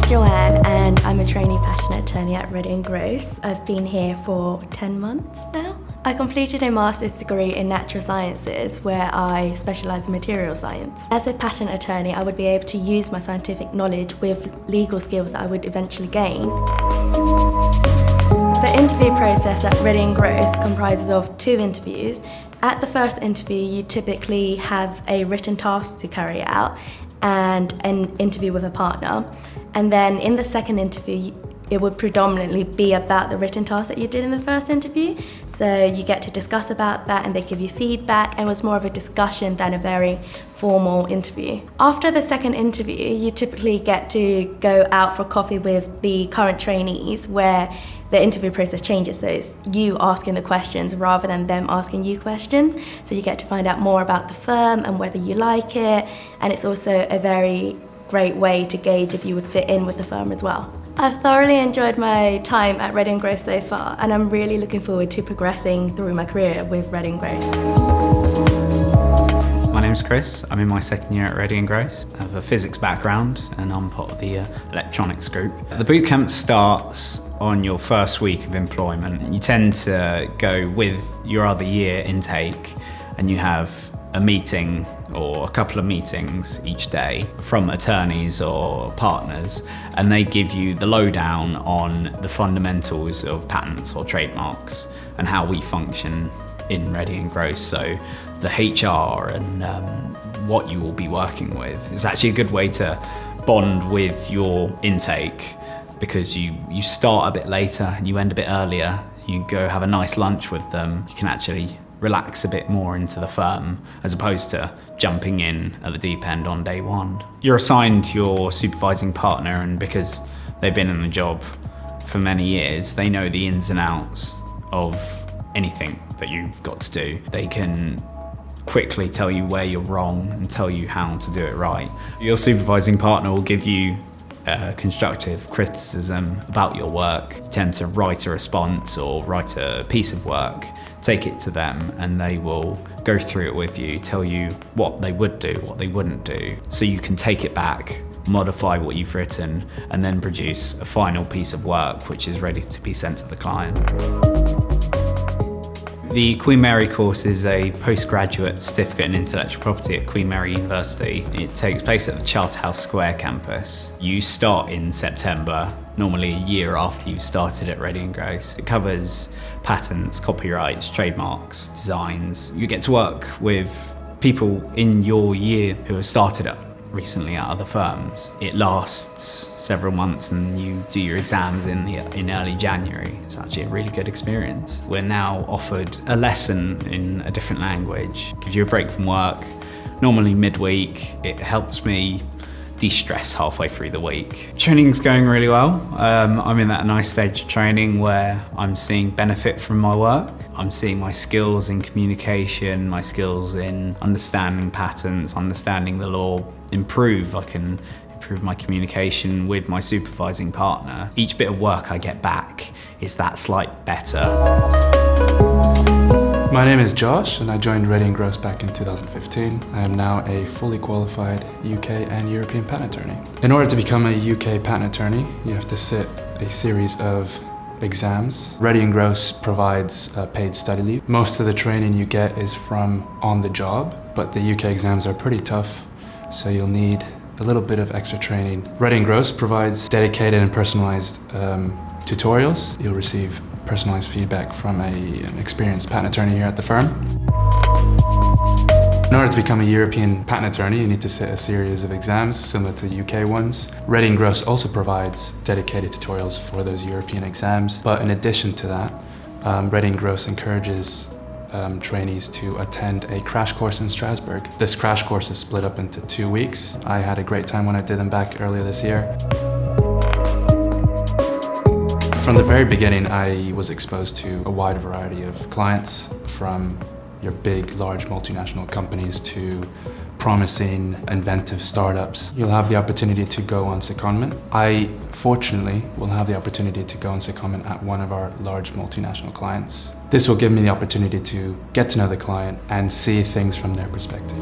Joanne and I'm a trainee patent attorney at Reddie Grose. I've been here for 10 months now. I completed a master's degree in natural sciences where I specialise in material science. As a patent attorney, I would be able to use my scientific knowledge with legal skills that I would eventually gain. The interview process at Reddie Grose comprises of 2 interviews. At the first interview, you typically have a written task to carry out and an interview with a partner. And then in the second interview, it would predominantly be about the written task that you did in the first interview. So you get to discuss about that and they give you feedback, and it was more of a discussion than a very formal interview. After the second interview, you typically get to go out for coffee with the current trainees where the interview process changes. So it's you asking the questions rather than them asking you questions. So you get to find out more about the firm and whether you like it. And it's also a very great way to gauge if you would fit in with the firm as well. I've thoroughly enjoyed my time at Reddie Grose so far, and I'm really looking forward to progressing through my career with Reddie Grose. My name's Chris. I'm in my second year at Reddie Grose. I have a physics background and I'm part of the electronics group. The bootcamp starts on your first week of employment. You tend to go with your other year intake and you have a meeting or a couple of meetings each day from attorneys or partners, and they give you the lowdown on the fundamentals of patents or trademarks and how we function in Reddie Grose. So the HR and what you will be working with is actually a good way to bond with your intake, because you start a bit later and you end a bit earlier. You go have a nice lunch with them. You can actually relax a bit more into the firm as opposed to jumping in at the deep end on day one. You're assigned your supervising partner, and because they've been in the job for many years, they know the ins and outs of anything that you've got to do. They can quickly tell you where you're wrong and tell you how to do it right. Your supervising partner will give you constructive criticism about your work. You tend to write a response or write a piece of work, take it to them, and they will go through it with you, tell you what they would do, what they wouldn't do, so you can take it back, modify what you've written, and then produce a final piece of work which is ready to be sent to the client. The Queen Mary course is a postgraduate certificate in intellectual property at Queen Mary University. It takes place at the Charterhouse Square campus. You start in September, normally a year after you've started at Reddie Grose. It covers patents, copyrights, trademarks, designs. You get to work with people in your year who have started up recently at other firms. It lasts several months and you do your exams in early January. It's actually a really good experience. We're now offered a lesson in a different language. Gives you a break from work, normally midweek. It helps me de-stress halfway through the week. Training's going really well. I'm in that nice stage of training where I'm seeing benefit from my work. I'm seeing my skills in communication, my skills in understanding patents, understanding the law improve. I can improve my communication with my supervising partner. Each bit of work I get back is that slight better. My name is Josh and I joined Reddie Grose back in 2015. I am now a fully qualified UK and European patent attorney. In order to become a UK patent attorney, you have to sit a series of exams. Reddie Grose provides paid study leave. Most of the training you get is from on the job, but the UK exams are pretty tough, so you'll need a little bit of extra training. Reddie Grose provides dedicated and personalized tutorials. You'll receive personalized feedback from an experienced patent attorney here at the firm. In order to become a European patent attorney, you need to sit a series of exams similar to the UK ones. Reddie Grose also provides dedicated tutorials for those European exams, but in addition to that, Reddie Grose encourages trainees to attend a crash course in Strasbourg. This crash course is split up into 2 weeks. I had a great time when I did them back earlier this year. From the very beginning, I was exposed to a wide variety of clients, from your big, large multinational companies to promising, inventive startups. You'll have the opportunity to go on secondment. I, fortunately, will have the opportunity to go on secondment at one of our large multinational clients. This will give me the opportunity to get to know the client and see things from their perspective.